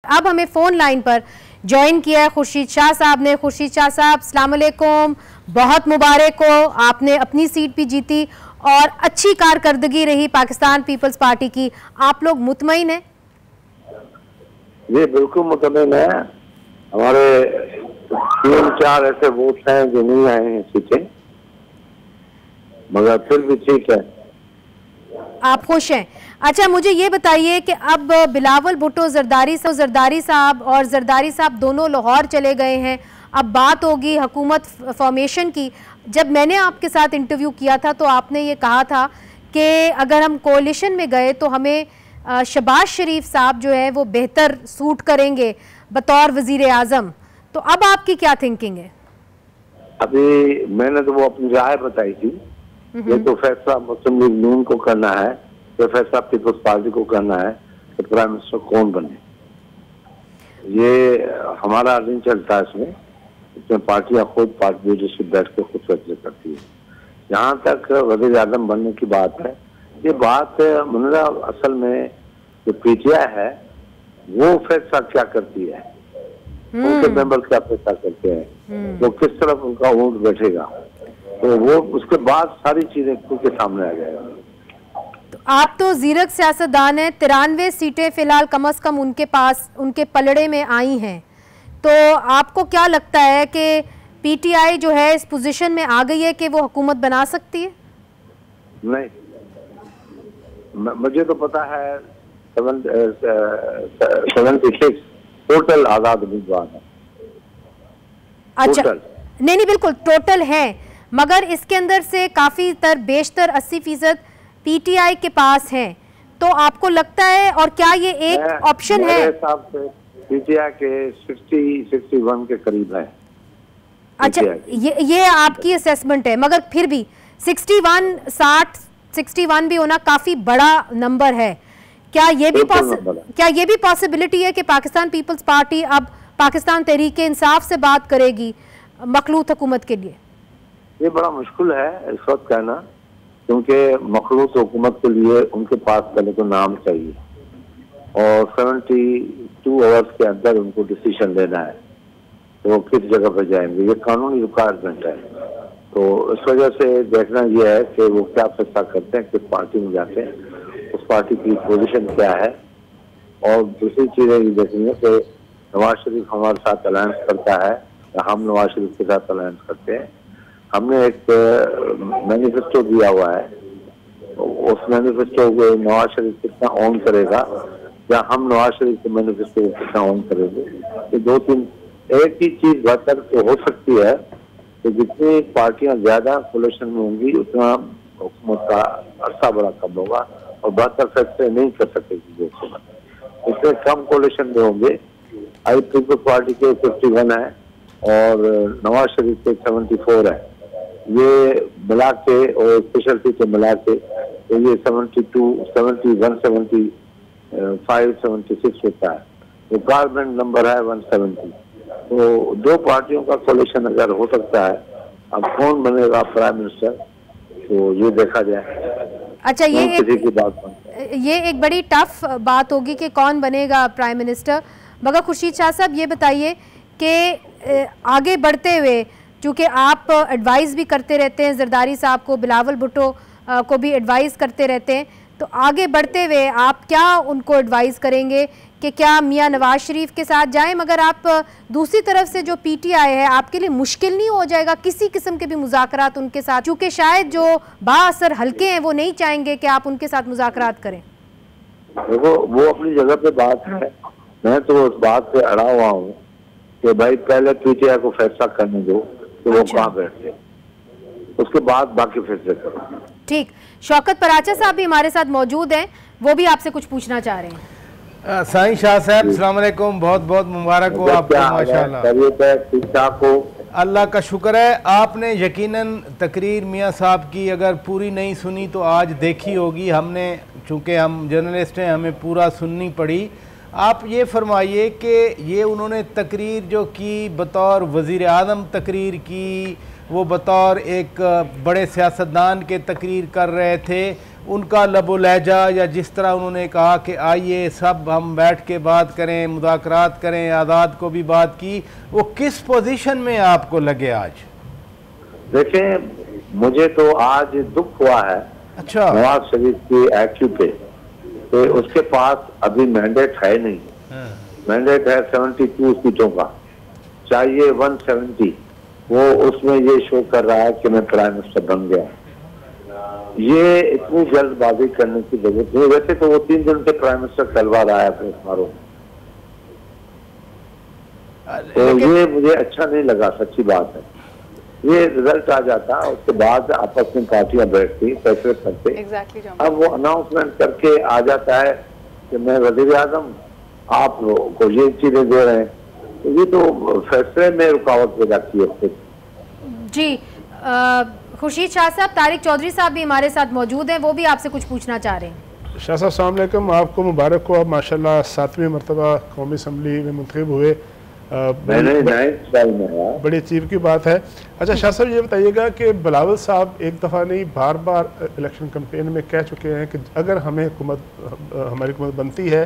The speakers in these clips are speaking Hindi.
अब हमें फोन लाइन पर ज्वाइन किया है खुर्शीद शाह साहब ने। खुर्शीद शाह साहब अस्सलाम वालेकुम, बहुत मुबारक हो, आपने अपनी सीट भी जीती और अच्छी कारकर्दगी रही पाकिस्तान पीपल्स पार्टी की। आप लोग मुतमईन हैं? जी बिल्कुल मुतमईन है। हमारे 3-4 ऐसे वोट हैं जो नहीं आए हैं सीटें, मगर फिर भी ठीक है। आप खुश हैं? अच्छा, मुझे ये बताइए कि अब बिलावल भुट्टो जरदारी साहब और जरदारी साहब दोनों लाहौर चले गए हैं। अब बात होगी हुकूमत फॉर्मेशन की। जब मैंने आपके साथ इंटरव्यू किया था तो आपने ये कहा था कि अगर हम कोalition में गए तो हमें शहबाज शरीफ साहब जो है वो बेहतर सूट करेंगे बतौर वजीर आजम। तो अब आपकी क्या थिंकिंग है? अभी मैंने तो वो अपनी राय बताई थी। ये तो फैसला मुस्लिम लीग नून को करना है, तो फैसला पीपल्स पार्टी को करना है कि प्राइम मिनिस्टर कौन बने। ये हमारा दिन चलता है इसमें पार्टियां खुद पार्टी लीडरशिप बैठ के खुद फैसले करती है। जहाँ तक वज़ीर आज़म बनने की बात है, ये बात मुनरा असल में जो पीटीआई है वो फैसला क्या करती है, उनके मेंबर क्या फैसला करते हैं, तो किस तरफ उनका वोट बैठेगा, तो वो उसके बाद सारी चीजें खुद के सामने आ जाएगा। तो आप तो जीरक सियासतदान हैं, 93 सीटें फिलहाल कम से कम उनके पास उनके पलड़े में आई हैं। तो आपको क्या लगता है कि पीटीआई जो है इस पोजीशन में आ गई है कि वो हुकूमत बना सकती है? नहीं, मुझे तो पता है 76 टोटल आजाद उम्मीदवार है। अच्छा, नहीं बिल्कुल टोटल है, मगर इसके अंदर से काफी बेशतर 80% पीटीआई के पास है। तो आपको लगता है, और क्या ये एक ऑप्शन है? मेरे हिसाब से पीटीआई के 60-61 के करीब है। अच्छा, ये आपकी असेसमेंट है, मगर फिर भी 61 भी होना काफी बड़ा नंबर है। क्या ये भी पॉसिबिलिटी है कि पाकिस्तान पीपल्स पार्टी अब पाकिस्तान तहरीक इंसाफ से बात करेगी मखलूत हुकूमत के लिए? ये बड़ा मुश्किल है इस वक्त कहना, क्योंकि मखलूत हुकूमत के लिए उनके पास पहले तो नाम चाहिए और 72 आवर्स के अंदर उनको डिसीजन लेना है तो वो किस जगह पर जाएंगे, ये कानूनी रिक्वायरमेंट है। तो इस वजह से देखना यह है कि वो क्या फैसला करते हैं, किस पार्टी में जाते हैं, उस पार्टी की पोजीशन क्या है। और दूसरी चीजें ये देखेंगे कि नवाज शरीफ हमारे साथ अलायंस करता है या हम नवाज शरीफ के साथ अलायंस करते हैं। हमने एक मैनिफेस्टो दिया हुआ है, उस मैनिफेस्टो को नवाज शरीफ कितना ऑन करेगा या हम नवाज शरीफ के मैनिफेस्टो को कितना ऑन करेंगे। ये 2-3 एक ही चीज बेहतर तो हो सकती है कि जितनी पार्टियां ज्यादा कोलिशन में होंगी उतना हुकूमत का अरसा बड़ा कम होगा और बेहतर फैसले नहीं कर सकेगी हुकूमत। इसमें कम कोलिशन में होंगे। आई पीपल्स पार्टी के 51 है और नवाज शरीफ के 74 है। ये मिला के और स्पेशल सीटें मिला के तो ये 72, 71, 75, 76 होता है। रिक्वायरमेंट नंबर है 170। तो दो पार्टियों का कोलिशन अगर हो सकता है, अब कौन बनेगा प्राइम मिनिस्टर तो ये देखा जाए। अच्छा, ये एक बड़ी टफ बात होगी कि कौन बनेगा प्राइम मिनिस्टर। मगर खुर्शीद शाह साहब ये बताइए कि आगे बढ़ते हुए, चूँकि आप एडवाइस भी करते रहते हैं जरदारी साहब को, बिलावल भुट्टो को भी एडवाइस करते रहते हैं, तो आगे बढ़ते हुए आप क्या उनको एडवाइस करेंगे कि क्या मियां नवाज शरीफ के साथ जाएं? मगर आप दूसरी तरफ से जो पीटीआई है, आपके लिए मुश्किल नहीं हो जाएगा किसी किस्म के भी मुज़ाकरात उनके साथ, क्योंकि शायद जो बाअसर हल्के हैं वो नहीं चाहेंगे कि आप उनके साथ मुज़ाकरात करें? देखो, वो अपनी जगह पे बात है, मैं तो उस बात पे अड़ा हुआ हूँ कि भाई पहले पीटीआई को फैसला करने दो कि वो कहाँ बैठते, उसके बाद बाकी फैसले करो। ठीक, शौकत पराचा साहब भी हमारे साथ मौजूद हैं, वो भी आपसे कुछ पूछना चाह रहे हैं। साईं शाह साहब अस्सलाम वालेकुम, बहुत बहुत मुबारक हो आपको। माशाल्लाह, अल्लाह का शुक्र है। आपने यकीनन तकरीर मियाँ साहब की अगर पूरी नहीं सुनी तो आज देखी होगी। हमने, चूँकि हम जर्नलिस्ट हैं, हमें पूरा सुननी पड़ी। आप ये फरमाइए कि ये उन्होंने तकरीर जो की बतौर वज़ीर आज़म तकरीर की, वो बतौर एक बड़े सियासतदान के तकरीर कर रहे थे, उनका लबो लहजा या जिस तरह उन्होंने कहा कि आइए सब हम बैठ के बात करें, मुज़ाकरात करें, आज़ाद को भी बात की, वो किस पोजीशन में आपको लगे आज? देखें, मुझे तो आज दुख हुआ है अच्छा, नवाज शरीफ की एक्यू पे, तो उसके पास अभी मैंडेट है नहीं। मैंडेट है 72 सीटों का, चाहिए 170। वो उसमें ये शो कर रहा है कि मैं प्राइम मिनिस्टर बन गया। ये इतनी जल्दबाजी करने की जरूरत नहीं। वैसे तो वो 3 दिन से प्राइम मिनिस्टर कहलवा रहा है अपने समारोह, तो ये मुझे अच्छा नहीं लगा, सच्ची बात है। ये रिजल्ट आ जाता, उसके बाद आपस में पार्टियां बैठती, फैसले करते। अब वो अनाउंसमेंट करके आ जाता है कि मैं वज़ीर आज़म, आप लोगों को ये चीजें दे रहे हैं, तो ये तो फैसले में रुकावट हो जाती है। जी, खुर्शीद शाह साहब, तारिक चौधरी साहब भी हमारे साथ मौजूद हैं, वो भी आपसे कुछ पूछना चाह रहे हैं। शाह साहब अस्सलाम वालेकुम, आपको मुबारक हो, आप माशाल्लाह 7वीं मरतबा कौमी असम्बली में मुंतखब हुए, बड़ी अचीव की बात है। अच्छा शाह साहब, ये बताइएगा कि बिलावल साहब एक दफ़ा नहीं बार बार इलेक्शन कैंपेन में कह चुके हैं कि अगर हमें हमारी हुकूमत बनती है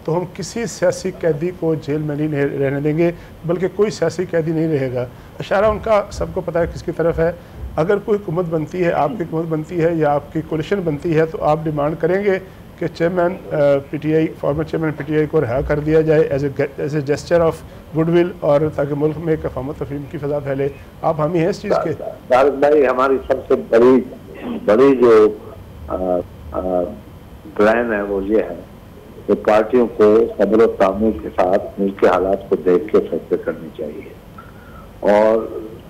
तो हम किसी सियासी कैदी को जेल में नहीं रहने देंगे, बल्कि कोई सियासी कैदी नहीं रहेगा। इशारा उनका सबको पता है किसकी तरफ है। अगर कोई हुकूमत बनती है, आपकी हुकूमत बनती है या आपकी कोलिशन बनती है, तो आप डिमांड करेंगे कि chairman PTI, former chairman PTI को रिहा कर दिया जाए as a gesture of goodwill, और ताकि मुल्क में एक अफामत तफहीम की फ़ज़ा फैले। आप हामी हैं इस चीज़ के? तारिक भाई, हमारी सबसे बड़ी जो प्लान है वो ये है कि पार्टियों को सब्र और तामुल के साथ मुल्क के हालात को देख के फैसले करने चाहिए। और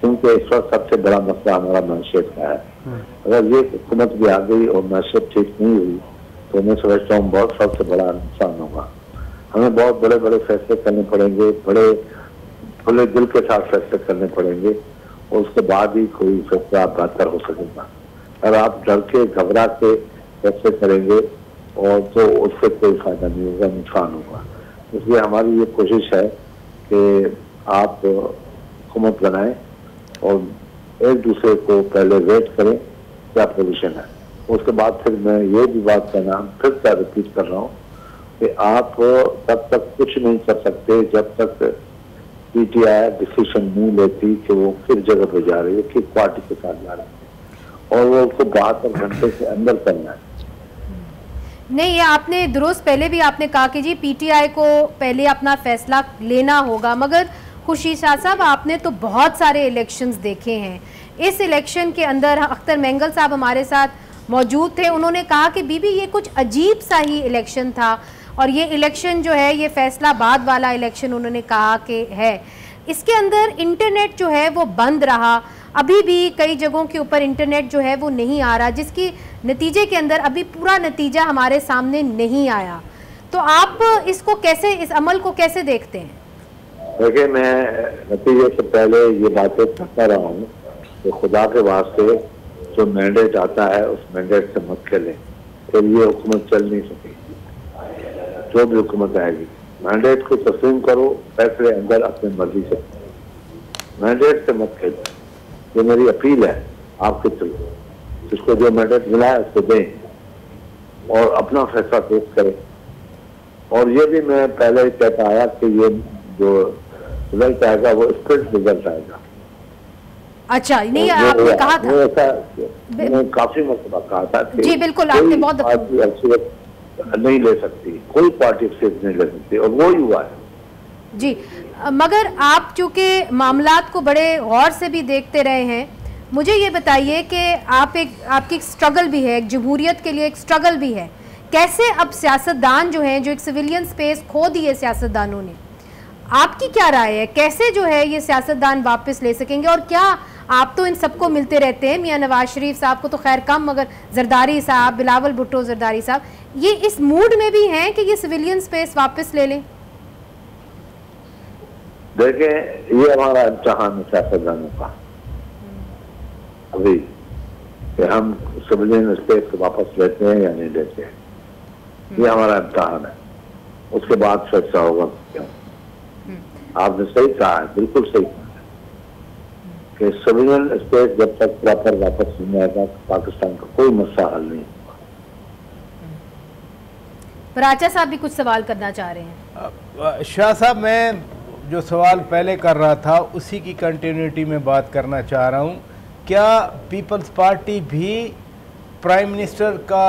क्योंकि इस वक्त सबसे बड़ा मसला हमारा मैशत का है। अगर ये हुकूमत भी आ गई और मैशत ठीक नहीं हुई तो मैं समझता हूँ बहुत सबसे बड़ा नुकसान होगा। हमें बहुत बड़े बड़े फैसले करने पड़ेंगे, बड़े खुले दिल के साथ फैसले करने पड़ेंगे, और उसके बाद ही कोई फैसला बेहतर हो सकेगा। अगर आप डर के घबरा के फैसले करेंगे और तो उससे कोई फायदा नहीं होगा, नुकसान होगा। इसलिए हमारी ये कोशिश है कि आप हुकूमत बनाएं और एक दूसरे को पहले वेट करें क्या पोजीशन है, उसके बाद फिर मैं ये भी बात करना फिर से रिपीट कर रहा हूँ कि आप तब तक कुछ नहीं कर सकते जब तक पीटीआई डिसीजन नहीं लेती कि वो किस जगह पे जा रही है, किस पार्टी के साथ जा रही है, और वो उसको 72 घंटे के अंदर करना है। नहीं, ये आपने दुरुस्त पहले भी आपने कहा कि जी पीटीआई को पहले अपना फैसला लेना होगा, मगर खुर्शीद शाह साहब आपने तो बहुत सारे इलेक्शंस देखे हैं। इस इलेक्शन के अंदर अख्तर मेंगल साहब हमारे साथ मौजूद थे, उन्होंने कहा कि बीबी ये कुछ अजीब सा ही इलेक्शन था, और ये इलेक्शन जो है ये फैसलाबाद वाला इलेक्शन उन्होंने कहा कि है। इसके अंदर इंटरनेट जो है वो बंद रहा, अभी भी कई जगहों के ऊपर इंटरनेट जो है वो नहीं आ रहा, जिसकी नतीजे के अंदर अभी पूरा नतीजा हमारे सामने नहीं आया। तो आप इसको कैसे, इस अमल को कैसे देखते हैं? देखिए, मैं नतीजे से पहले ये बातें करता रहा हूँ कि खुदा के वास्ते जो मैंडेट आता है उस मैंडेट से मत खेलें, फिर ये हुकूमत चल नहीं सकेगी। जो भी हुकूमत आएगी मैंडेट को तस्लीम करो, फैसले अंदर अपनी मर्जी से, मैंडेट से मत खेलो। ये मेरी अपील है आपके थ्रू, जिसको जो मैंडेट मिला है उसको दें और अपना फैसला पेश करें। और ये भी मैं पहले ही कहता आया कि ये जो रिजल्ट आएगा वो स्प्लिट रिजल्ट आएगा। अच्छा, नहीं आपने कहा था, मैंने काफी मरतबा कहा था कि जी बिल्कुल, आपने बहुत नहीं ले सकती, कोई पार्टी एक्सेप्ट नहीं ले सकती, और वो ही हुआ है जी। मगर आप चूंकि मामलात को बड़े गौर से भी देखते रहे हैं, मुझे ये बताइए कि आपकी एक स्ट्रगल भी है, एक जमहूरियत के लिए एक स्ट्रगल भी है। कैसे अब सियासतदान जो हैं, जो एक सिविलियन स्पेस खो दी है सियासतदानों ने, आपकी क्या राय है? कैसे जो है ये सियासतदान वापस ले सकेंगे? और क्या आप तो इन सबको मिलते रहते हैं, मियां नवाज शरीफ साहब को तो खैर कम, मगर जरदारी साहब, बिलावल भुट्टो जरदारी साहब, ये इस मूड में भी हैं कि ये सिविलियन स्पेस वापस ले लें? देखें, ये हमारा इम्तिहान है सियासतदानों का अभी, कि हम सिविलियन स्पेस को वापस लेते हैं या नहीं लेते हैं। ये हमारा इम्तिहान है, उसके बाद फैसला होगा। क्यों? आपने सही कहा है, बिल्कुल सही कहा कि सिविलियन स्पेस जब तक प्रॉपर वापस नहीं आएगा पाकिस्तान का कोई मसला हल नहीं होगा। पर आचा साहब भी कुछ सवाल करना चाह रहे हैं। शाह साहब, मैं जो सवाल पहले कर रहा था उसी की कंटिन्यूटी में बात करना चाह रहा हूँ। क्या पीपल्स पार्टी भी प्राइम मिनिस्टर का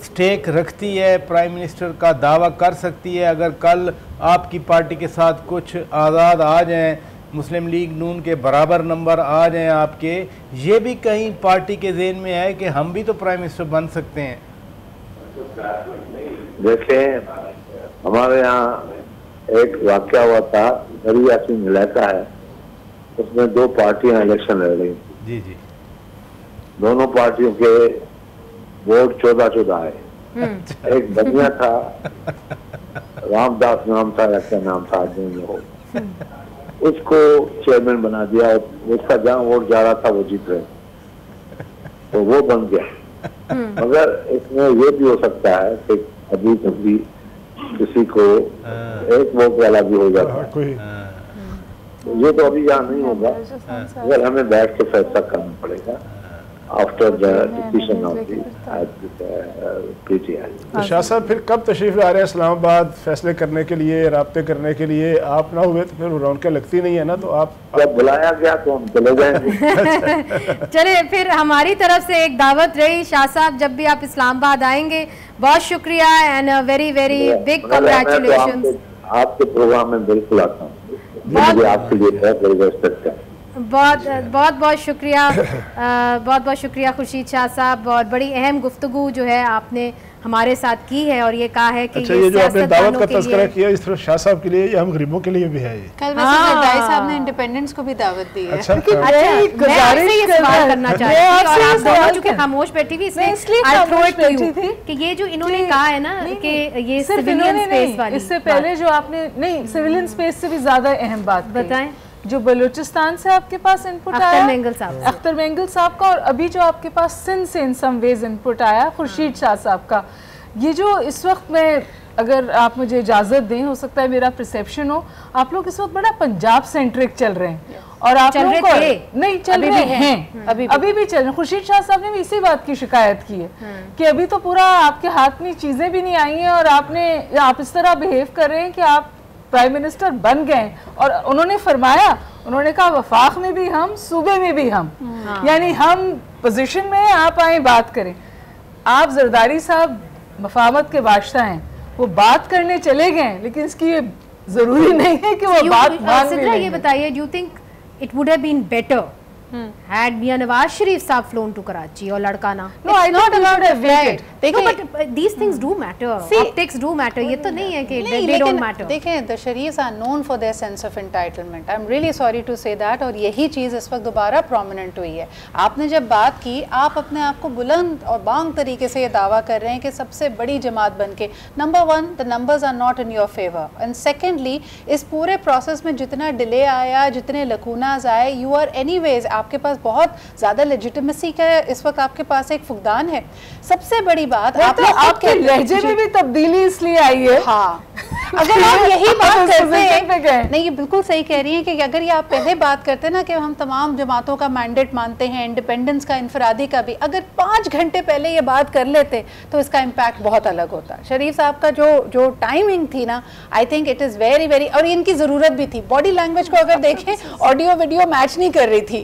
स्टेक रखती है, प्राइम मिनिस्टर का दावा कर सकती है? अगर कल आपकी पार्टी के साथ कुछ आज़ाद आ जाएं, मुस्लिम लीग नून के बराबर नंबर आ जाएं आपके, ये भी कहीं पार्टी के ज़हन में है कि हम भी तो प्राइम मिनिस्टर बन सकते हैं? देखें, हमारे यहाँ एक वाक़या हुआ था, गरी यासीन इलाका है, उसमें 2 पार्टियां इलेक्शन लड़ रही थी। जी जी। दोनों पार्टियों के वोट 14-14 आए। एक बनिया था, रामदास नाम था या क्या नाम था, नहीं हो, उसको चेयरमैन बना दिया और उसका जहाँ वोट जा रहा था वो जीत रहे, तो वो बन गया। मगर इसमें ये भी हो सकता है कि अभी कभी किसी को एक वोट वाला भी हो जाता है, ये तो अभी यहाँ नहीं होगा, अगर हमें बैठ के फैसला करना पड़ेगा after the decision of PTI. तो शाह साहब फिर कब तशरीफ ला रहे हैं इस्लामाबाद फैसले करने के लिए, राब्ते करने के लिए? आप ना हुए तो फिर रौनकें लगती नहीं है ना, तो आप जब बुलाया गया तो हम चले जाएंगे। चले, फिर हमारी तरफ से एक दावत रही शाह साहब, जब भी आप इस्लामाबाद आएंगे, बहुत शुक्रिया and very very big congratulations. आपके प्रोग्राम में बिल्कुल आता हूँ, मुझे आपके लिए बहुत रिस्पेक्ट है। बहुत शुक्रिया, बहुत शुक्रिया खुर्शीद शाह साहब। और बड़ी अहम गुफ्तगू जो है आपने हमारे साथ की है और ये कहा है कि अच्छा, ये जो आपने दावत का तज़किरा किया इस तरह शाह साहब के लिए, ये हम गरीबों के लिए भी है। कल वैसे जरदारी साहब ने इंडिपेंडेंस को भी दावत दी है। अच्छा, गुजारिश करना चाहती हूं और आप दोनों चूंकि खामोश बैठी थी इसलिए कि ये जो इन्होंने कहा है ना कि ये सिविलियन स्पेस वाली, इससे पहले जो आपने नहीं सिविलियन स्पेस से भी ज्यादा अहम बात बताएं, जो बलूचिस्तान से आपके पास इनपुट आया अख्तर मेंगल साहब का, और अभी जो आपके पास सिंध से इन सम वेज इनपुट आया खुर्शीद शाह साहब का, ये जो इस वक्त में, अगर आप मुझे इजाज़त दें, हो सकता है मेरा परसेप्शन हो, आप लोग इस वक्त बड़ा पंजाब सेंट्रिक चल रहे हैं और आप लोग नहीं चल रहे हैं, अभी भी चल रहे हैं। खुर्शीद शाह साहब ने भी इसी बात की शिकायत की है कि अभी तो पूरा आपके हाथ में चीज़ें भी नहीं आई हैं और आप इस तरह बिहेव कर रहे हैं कि आप प्राइम मिनिस्टर बन गए। और उन्होंने फरमाया, उन्होंने कहा वफाक में भी हम, सूबे में भी हम, यानी हम पोजीशन में आप आए बात करें। आप जरदारी साहब मफामत के बादशाह हैं, वो बात करने चले गए, लेकिन इसकी ये जरूरी नहीं है कि वो बात मान ले। ये बताइए, do you think it would have been better had Mian Nawaz Sharif साहब flown to Karachi or Ladkana? No, I not about a visit. No, but these things do matter. Optics do matter. ये तो नहीं है कि they don't matter. देखें, the Sharifs are known for their sense of entitlement. I'm really sorry to say that. और यही चीज़ इस वक्त दोबारा prominent हुई है। आपने जब बात की, आप अपने आप को बुलंद और बांग तरीके से ये दावा कर रहे हैं कि सबसे बड़ी जमात बन के, number 1, the numbers are not in your favor, and secondly, इस पूरे प्रोसेस में जितना डिले आया, जितने लकूनाज आए, you are anyways, आपके पास बहुत ज्यादा लेजिटिमेसी का इस वक्त आपके पास एक फुकदान है। सबसे बड़ी बात आपके लहजे में भी तब्दीली इसलिए आई है। हाँ, अगर आप यही बात करते हैं, नहीं, ये बिल्कुल सही कह रही हैं कि अगर ये आप पहले बात करते ना कि हम तमाम जमातों का मैंडेट मानते हैं, इंडिपेंडेंस का, इनफरादी का भी, अगर 5 घंटे पहले ये बात कर लेते तो इसका इम्पैक्ट बहुत अलग होता। शरीफ साहब का जो टाइमिंग थी ना, I think it is very very, और इनकी ज़रूरत भी थी। बॉडी लैंग्वेज को अगर देखें, ऑडियो वीडियो मैच नहीं कर रही थी,